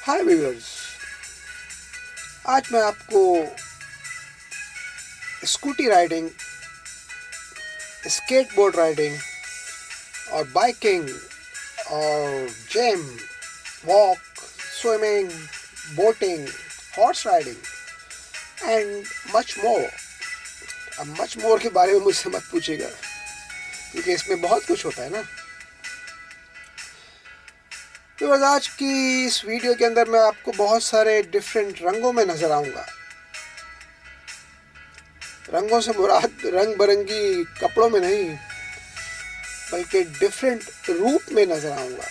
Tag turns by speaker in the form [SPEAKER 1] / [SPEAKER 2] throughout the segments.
[SPEAKER 1] हाय viewers, आज मैं आपको स्कूटी राइडिंग, स्केटबोर्ड राइडिंग और बाइकिंग और gym, walk, swimming, boating, horse riding and much more. अब मच मोर के बारे में मुझसे मत पूछिएगा क्योंकि इसमें बहुत कुछ होता है ना। तो आज की इस वीडियो के अंदर मैं आपको बहुत सारे डिफरेंट रंगों में नजर आऊंगा। रंगों से मुराद रंग बिरंगी कपड़ों में नहीं, बल्कि डिफरेंट रूप में नजर आऊंगा।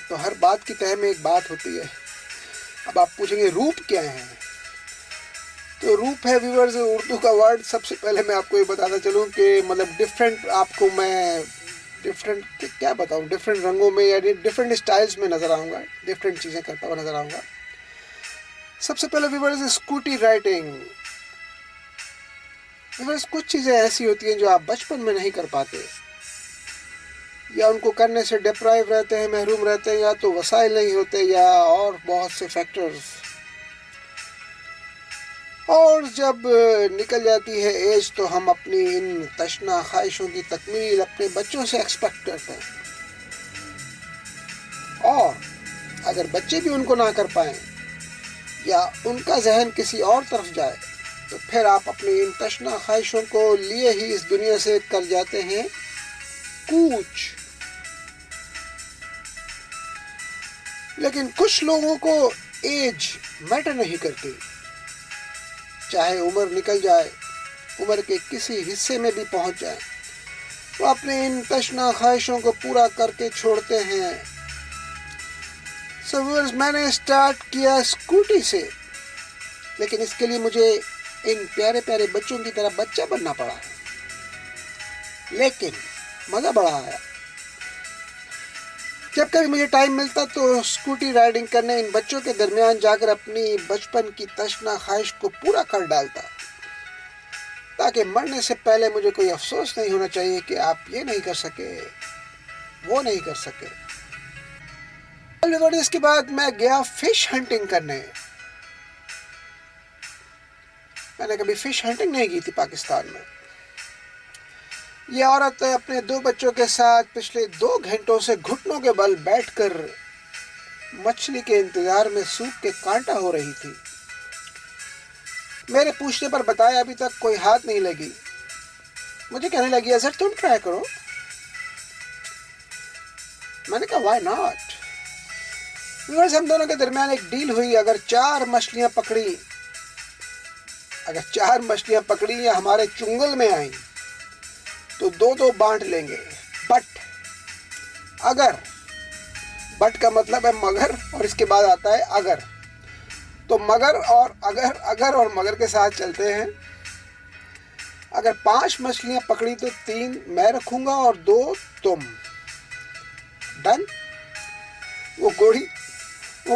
[SPEAKER 1] तो हर बात की तह में एक बात होती है। अब आप पूछेंगे रूप क्या है? तो रूप है व्यूअर्स उर्दू का वर्ड। सबसे पहले मैं आपको ये बताता चलूं कि मतलब डिफरेंट, आपको मैं डिफरेंट क्या बताऊं, डिफरेंट रंगों में यानी डिफरेंट स्टाइल्स में नजर आऊंगा, डिफरेंट चीजें करता हुआ नजर आऊंगा। सबसे पहले व्यूअर्स स्कूटी राइडिंग। व्यूअर्स कुछ चीजें ऐसी होती हैं जो आप बचपन में नहीं कर पाते, या उनको करने से डिप्राइव रहते हैं, महरूम रहते हैं, या तो वसाइल नहीं होते, या और बहुत से फैक्टर्स। और जब निकल जाती है एज तो हम अपनी इन तशना ख्वाहिशों की तकमील अपने बच्चों से एक्सपेक्ट करते हैं, और अगर बच्चे भी उनको ना कर पाए या उनका जहन किसी और तरफ जाए तो फिर आप अपनी इन तशना ख्वाहिशों को लिए ही इस दुनिया से कर जाते हैं कूच। लेकिन कुछ लोगों को एज मैटर नहीं करती, चाहे उम्र निकल जाए, उम्र के किसी हिस्से में भी पहुंच जाए, वो अपने इन तशना ख्वाहिशों को पूरा करके छोड़ते हैं। सो व्यूअर्स, मैंने स्टार्ट किया स्कूटी से, लेकिन इसके लिए मुझे इन प्यारे प्यारे बच्चों की तरह बच्चा बनना पड़ा, लेकिन मजा बड़ा आया। जब कभी मुझे टाइम मिलता तो स्कूटी राइडिंग करने इन बच्चों के दरमियान जाकर अपनी बचपन की तशना ख्वाहिश को पूरा कर डालता, ताकि मरने से पहले मुझे कोई अफसोस नहीं होना चाहिए कि आप ये नहीं कर सके, वो नहीं कर सके। इसके बाद मैं गया फिश हंटिंग करने। मैंने कभी फिश हंटिंग नहीं की थी पाकिस्तान में। ये औरत अपने 2 बच्चों के साथ पिछले 2 घंटों से घुटनों के बल बैठकर मछली के इंतजार में सूख के कांटा हो रही थी। मेरे पूछने पर बताया अभी तक कोई हाथ नहीं लगी। मुझे कहने लगी, अजहर तुम ट्राई करो। मैंने कहा व्हाई नॉट। व्यूअर्स, हम दोनों के दरमियान एक डील हुई, अगर 4 मछलियां पकड़ी या हमारे चुंगल में आई तो 2-2 बांट लेंगे। बट का मतलब है मगर, और इसके बाद आता है अगर। तो मगर और अगर और मगर के साथ चलते हैं। अगर 5 मछलियां पकड़ी तो 3 मैं रखूंगा और 2 तुम। डन। वो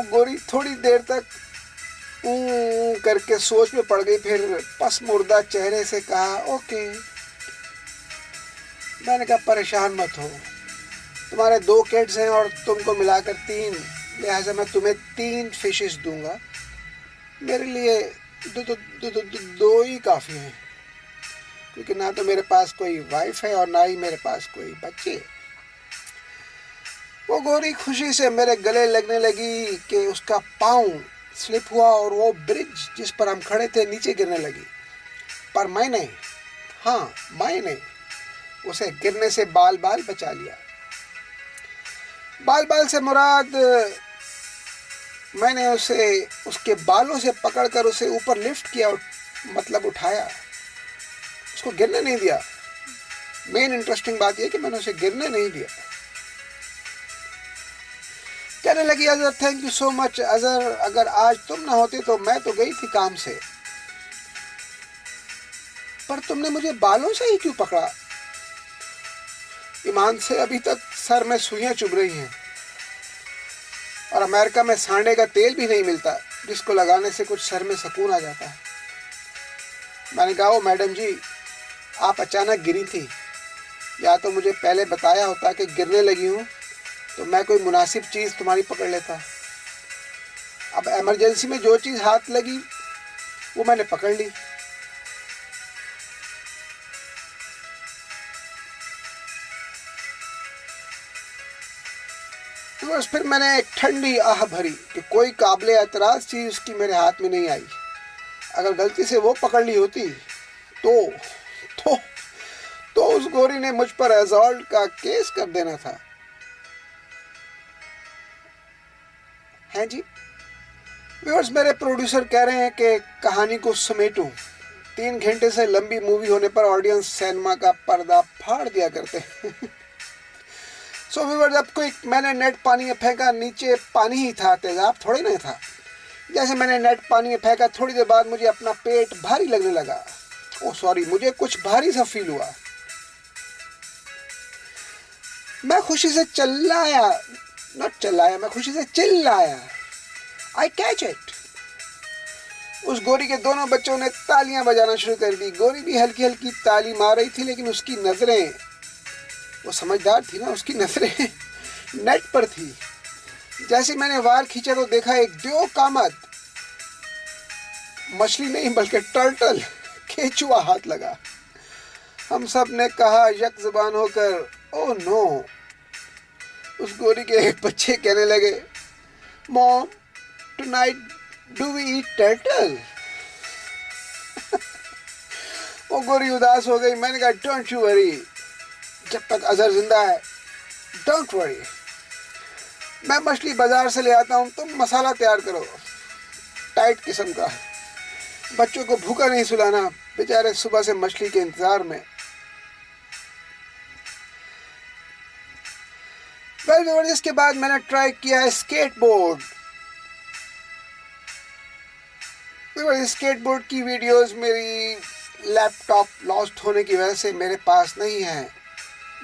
[SPEAKER 1] गोरी थोड़ी देर तक करके सोच में पड़ गई, फिर पस मुर्दा चेहरे से कहा ओके। मैंने कहा परेशान मत हो, तुम्हारे 2 किड्स हैं और तुमको मिलाकर 3, लिहाजा मैं तुम्हें 3 फिशेस दूंगा। मेरे लिए दो ही काफ़ी हैं, क्योंकि ना तो मेरे पास कोई वाइफ है और ना ही मेरे पास कोई बच्चे। वो गोरी खुशी से मेरे गले लगने लगी कि उसका पाँव स्लिप हुआ और वो ब्रिज जिस पर हम खड़े थे नीचे गिरने लगी। पर मैंने उसे गिरने से बाल बचा लिया। बाल से मुराद, मैंने उसे उसके बालों से पकड़कर उसे ऊपर लिफ्ट किया, मतलब उठाया, उसको गिरने नहीं दिया। मेन इंटरेस्टिंग बात यह कि मैंने उसे गिरने नहीं दिया। कहने लगी, Azhar thank you so much. Azhar, अगर आज तुम ना होते तो मैं तो गई थी काम से, पर तुमने मुझे बालों से ही क्यों पकड़ा? ईमान से अभी तक सर में सुइयां चुभ रही हैं, और अमेरिका में सांडे का तेल भी नहीं मिलता जिसको लगाने से कुछ सर में सुकून आ जाता है। मैंने कहा, ओ मैडम जी, आप अचानक गिरी थी, या तो मुझे पहले बताया होता कि गिरने लगी हूँ तो मैं कोई मुनासिब चीज़ तुम्हारी पकड़ लेता। अब इमरजेंसी में जो चीज़ हाथ लगी वो मैंने पकड़ ली। तो बस फिर मैंने एक ठंडी आह भरी कि कोई काबिले एतराज़ चीज़ उसकी मेरे हाथ में नहीं आई। अगर गलती से वो पकड़ ली होती तो तो तो उस गोरी ने मुझ पर असॉल्ट का केस कर देना था। हैं जी व्यूअर्स, मेरे प्रोड्यूसर कह रहे हैं कि कहानी को समेटूं। 3 घंटे से लंबी मूवी होने पर ऑडियंस सिनेमा का पर्दा फाड़ दिया करते हैं। सो व्यूअर्स, जब कोई मैंने नेट पानी में फेंका, नीचे पानी ही था, तेजाब थोड़ी नहीं था। जैसे मैंने नेट पानी में फेंका, थोड़ी देर बाद मुझे अपना पेट भारी लगने लगा। ओह सॉरी, मुझे कुछ भारी सा फील हुआ। मैं खुशी से मैं खुशी से चिल्लाया, आई कैच इट। उस गोरी के दोनों बच्चों ने तालियां बजाना शुरू कर दी। गोरी भी हल्की हल्की ताली मार रही थी, लेकिन उसकी नजरें, वो समझदार थी ना, उसकी नजरें नेट पर थी। जैसे मैंने वार खींचा तो देखा एक दो कामद, मछली नहीं बल्कि टर्टल, केचुआ हाथ लगा। हम सब ने कहा यक जुबान होकर, ओह नो। उस गोरी के एक बच्चे कहने लगे, mom tonight do we eat turtle. वो गोरी उदास हो गई। मैंने कहा डोंट यू वरी, जब तक अजहर जिंदा है डोंट वरी, मैं मछली बाजार से ले आता हूँ, तुम मसाला तैयार करो टाइट किस्म का। बच्चों को भूखा नहीं सुलाना, बेचारे सुबह से मछली के इंतजार में। इसके बाद मैंने ट्राई किया स्केटबोर्ड। स्केटबोर्ड की वीडियोस मेरी लैपटॉप लॉस्ट होने की वजह से मेरे पास नहीं है।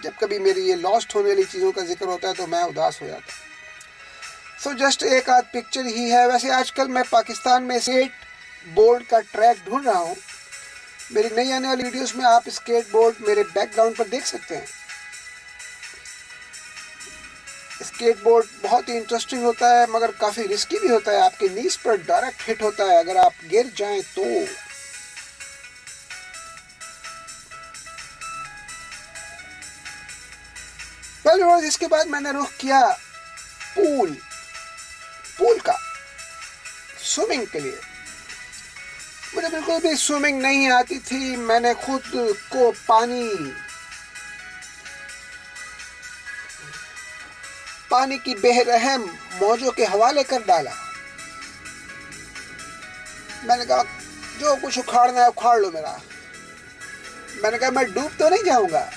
[SPEAKER 1] जब कभी मेरी ये लॉस्ट होने वाली चीज़ों का जिक्र होता है तो मैं उदास हो जाता हूँ। सो जस्ट एक आध पिक्चर ही है। वैसे आजकल मैं पाकिस्तान में स्केट बोर्ड का ट्रैक ढूंढ रहा हूँ। मेरी नई आने वाली वीडियोस में आप स्केट बोर्ड मेरे बैकग्राउंड पर देख सकते हैं। स्केट बोर्ड बहुत ही इंटरेस्टिंग होता है, मगर काफ़ी रिस्की भी होता है। आपके नीज पर डायरेक्ट हिट होता है, अगर आप गिर जाएं तो। इसके बाद मैंने रुख किया पूल का, स्विमिंग के लिए। मुझे बिल्कुल भी स्विमिंग नहीं आती थी। मैंने खुद को पानी की बेरहम मौजों के हवाले कर डाला। मैंने कहा जो कुछ उखाड़ना है उखाड़ लो मेरा। मैंने कहा मैं डूब तो नहीं जाऊंगा।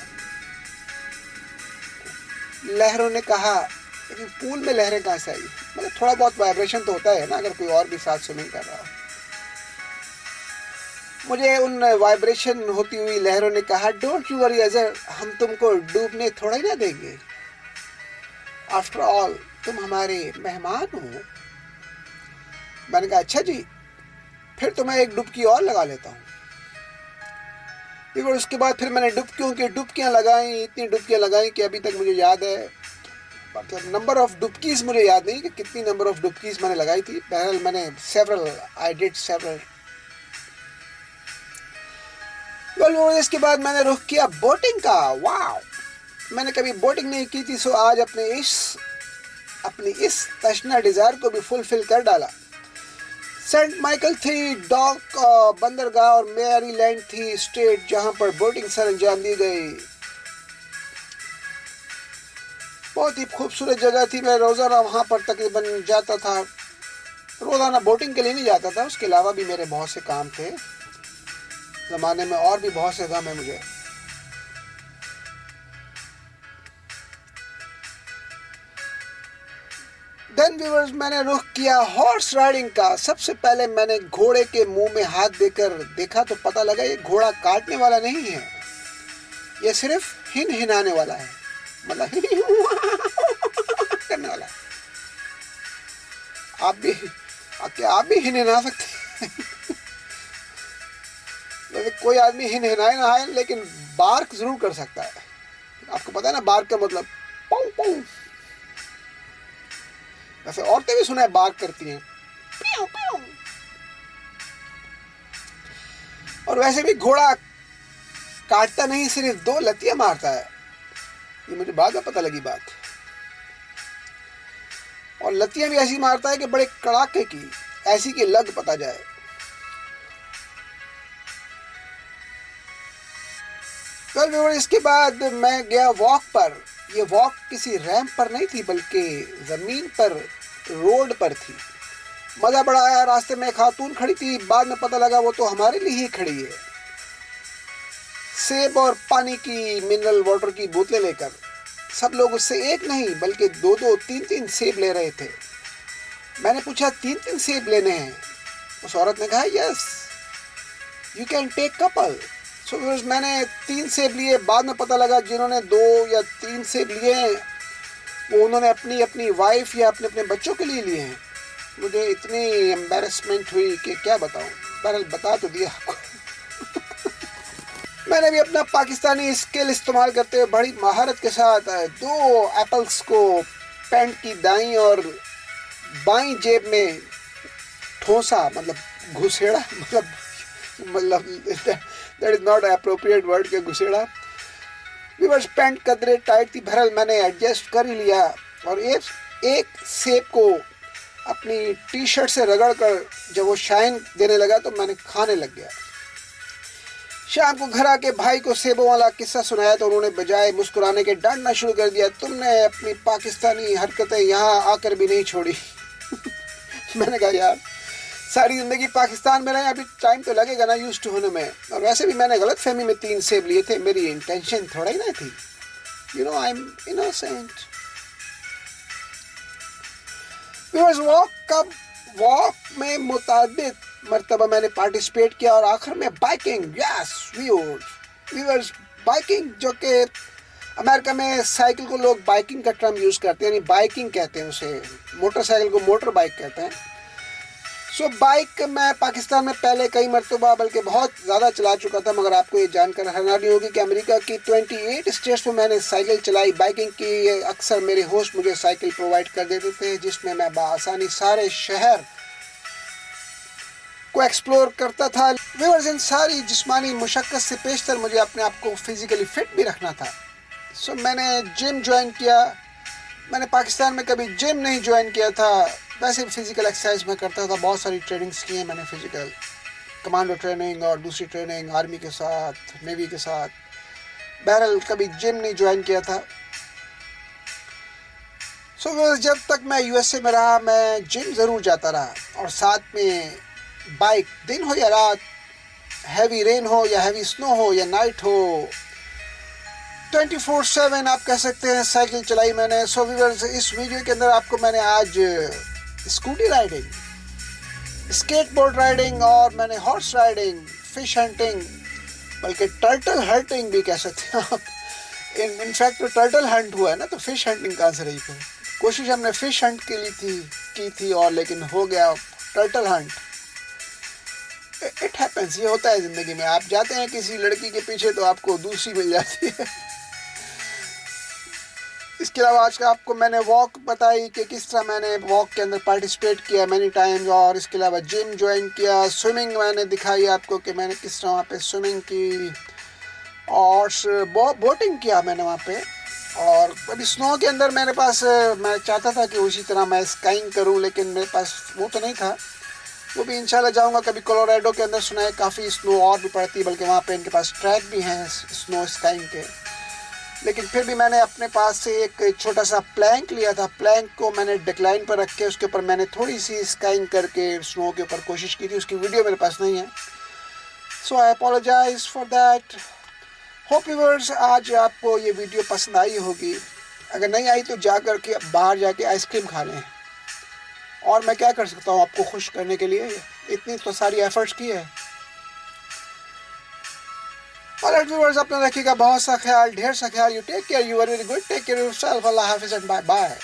[SPEAKER 1] लहरों ने कहा लेकिन पूल में लहरें कहाँ से आई? मतलब थोड़ा बहुत वाइब्रेशन तो होता है ना अगर कोई और भी साथ स्विमिंग कर रहा हो। मुझे उन वाइब्रेशन होती हुई लहरों ने कहा डोंट यू वरी अजहर, हम तुमको डूबने थोड़ा ही ना देंगे। आफ्टर ऑल तुम हमारे मेहमान हो। मैंने कहा अच्छा जी, फिर तो मैं एक डुबकी और लगा लेता हूँ। और उसके बाद फिर मैंने डुबकियाँ लगाई, इतनी डुबकियाँ लगाई कि अभी तक मुझे याद है, मतलब नंबर ऑफ डुबकीज मुझे याद नहीं कि कितनी नंबर ऑफ डुबकीज मैंने लगाई थी। बहरहाल मैंने आई डिड सेवरल। इसके बाद मैंने रुख किया बोटिंग का। वाह, मैंने कभी बोटिंग नहीं की थी, सो आज अपनी इस तशना डिजायर को भी फुलफिल कर डाला। सेंट माइकल थी डॉक बंदरगाह और मैरीलैंड थी स्टेट जहां पर बोटिंग सर अंजाम दी गई। बहुत ही खूबसूरत जगह थी। मैं रोजाना वहां पर तकरीबन जाता था। रोजाना बोटिंग के लिए नहीं जाता था, उसके अलावा भी मेरे बहुत से काम थे जमाने में, और भी बहुत से गम है मुझे। देन व्यूअर्स, मैंने रुख किया हॉर्स राइडिंग का। सबसे पहले मैंने घोड़े के मुंह में हाथ देकर देखा तो पता लगा ये घोड़ा काटने वाला नहीं है, ये सिर्फ हिनहिनाने वाला है, मतलब करने वाला है। आप भी हिनहिना सकते हैं। वैसे कोई आदमी हिनहिनाए ना है, लेकिन बार्क जरूर कर सकता है। आपको पता है ना बार्क का मतलब? पाऊ पाऊ। वैसे औरतें भी सुना है बार्क करती हैं, और वैसे भी घोड़ा काटता नहीं, सिर्फ 2 लतियां मारता है। ये मुझे बाद में पता लगी बात। और लतियां भी ऐसी मारता है कि बड़े कड़ाके की, ऐसी कि लग पता जाए। इसके बाद मैं गया वॉक पर। ये वॉक किसी रैंप पर नहीं थी, बल्कि जमीन पर, रोड पर थी। मजा बड़ा आया। रास्ते में खातून खड़ी थी, बाद में पता लगा वो तो हमारे लिए ही खड़ी है, सेब और पानी की मिनरल वाटर की बोतलें लेकर। सब लोग उससे एक नहीं बल्कि 2-2, 3-3 सेब ले रहे थे। मैंने पूछा 3-3 सेब लेने हैं? उस औरत ने कहा yes, you can take couple. So मैंने 3 सेब लिए। बाद में पता लगा जिन्होंने 2 या 3 सेब लिए हैं वो उन्होंने अपनी अपनी वाइफ या अपने अपने बच्चों के लिए लिए हैं। मुझे इतनी एम्बैरेसमेंट हुई कि क्या बताऊं। बहरहाल बता तो दिया आपको। मैंने भी अपना पाकिस्तानी स्किल इस्तेमाल करते हुए बड़ी महारत के साथ 2 एप्पल्स को पैंट की दाईं और बाईं जेब में ठोसा, मतलब घुसेड़ा, मतलब that is not appropriate word के घुसेड़ा। व्यूअर्स, पैंट कदरे टाइट थी, बहरहाल मैंने एडजस्ट कर ही लिया और एक सेब को अपनी टी शर्ट से रगड़ कर जब वो शाइन देने लगा तो मैंने खाने लग गया। शाम को घर आके भाई को सेबों वाला किस्सा सुनाया तो उन्होंने बजाय मुस्कुराने के डांटना शुरू कर दिया, तुमने अपनी पाकिस्तानी हरकतें यहाँ आकर भी नहीं छोड़ी। मैंने कहा यार, सारी जिंदगी पाकिस्तान में रहे, अभी टाइम तो लगेगा ना यूज्ड टू होने में। और वैसे भी मैंने गलत फहमी में 3 सेब लिए थे, मेरी इंटेंशन थोड़ा ही ना थी। You know, I am innocent. Walk में मुताबिक मरतबा मैंने पार्टिसिपेट किया और आखिर में बाइकिंग। यस व्यूअर्स, बाइकिंग, जो कि अमेरिका में साइकिल को लोग बाइकिंग का टर्म यूज़ करते हैं, यानी बाइकिंग कहते हैं उसे। मोटरसाइकिल को मोटर बाइक कहते हैं। सो बाइक मैं पाकिस्तान में पहले कई मरतबा बल्कि बहुत ज़्यादा चला चुका था, मगर आपको ये जानकर हैरानी होगी कि अमेरिका की 28 स्टेट्स में मैंने साइकिल चलाई। बाइकिंग की अक्सर मेरे होस्ट मुझे साइकिल प्रोवाइड कर देते थे, जिसमें मैं बआसानी सारे शहर को एक्सप्लोर करता था। व्यूअर्स, इन सारी जिस्मानी मुशक्क़त से पेशतर मुझे अपने आप को फिज़िकली फ़िट भी रखना था। सो मैंने जिम ज्वाइन किया। मैंने पाकिस्तान में कभी जिम नहीं ज्वाइन किया था, वैसे फिज़िकल एक्सरसाइज में करता था। बहुत सारी ट्रेनिंग्स की हैं मैंने, फिज़िकल कमांडो ट्रेनिंग और दूसरी ट्रेनिंग आर्मी के साथ, नेवी के साथ। बहरहाल कभी जिम नहीं ज्वाइन किया था। सो जब तक मैं यूएसए में रहा मैं जिम ज़रूर जाता रहा, और साथ में बाइक, दिन हो या रात, हैवी रेन हो या हैवी स्नो हो या नाइट हो, 24/7 आप कह सकते हैं साइकिल चलाई मैंने। सो व्यूअर्स, इस वीडियो के अंदर आपको मैंने आज स्कूटी राइडिंग, स्केटबोर्ड राइडिंग और मैंने हॉर्स राइडिंग, फिश हंटिंग, बल्कि टर्टल हंटिंग भी कह सकते हैं आप। इनफैक्ट तो टर्टल हंट हुआ है ना, तो फिश हंटिंग कहाँ से रही फिर। कोशिश हमने फिश हंट के लिए की थी और लेकिन हो गया टर्टल हंट। इट हैपेंस, ये होता है ज़िंदगी में। आप जाते हैं किसी लड़की के पीछे तो आपको दूसरी मिल जाती है। इसके अलावा आज का आपको मैंने वॉक बताई कि किस तरह मैंने वॉक के अंदर पार्टिसिपेट किया मैनी टाइम्स, और इसके अलावा जिम ज्वाइन किया। स्विमिंग मैंने दिखाई आपको कि मैंने किस तरह वहाँ पे स्विमिंग की, और बोटिंग किया मैंने वहाँ पे। और अभी स्नो के अंदर मेरे पास, मैं चाहता था कि उसी तरह मैं स्काइंग करूँ, लेकिन मेरे पास वो तो नहीं था। वो भी इंशाल्लाह जाऊँगा कभी। कोलोराडो के अंदर सुना है काफ़ी स्नो और भी पड़ती है, बल्कि वहाँ पे इनके पास ट्रैक भी हैं स्नो स्काइंग के। लेकिन फिर भी मैंने अपने पास से एक छोटा सा प्लैंक लिया था। प्लैंक को मैंने डिक्लाइन पर रख के उसके ऊपर मैंने थोड़ी सी स्काइंग करके स्नो के ऊपर कोशिश की थी। उसकी वीडियो मेरे पास नहीं है, so I apologise for that. Hope viewers, आज आपको ये वीडियो पसंद आई होगी। अगर नहीं आई तो जा कर के बाहर जाके आइसक्रीम खा लें। और मैं क्या कर सकता हूँ आपको खुश करने के लिए, इतनी तो सारी एफर्ट्स की है। ऑलराइट व्यूअर्स, अपना रखिएगा बहुत सा ख्याल, ढेर सा ख्याल। You take care, you are very good, take care yourself, अल्लाह हाफिज़ एंड बाय बाय।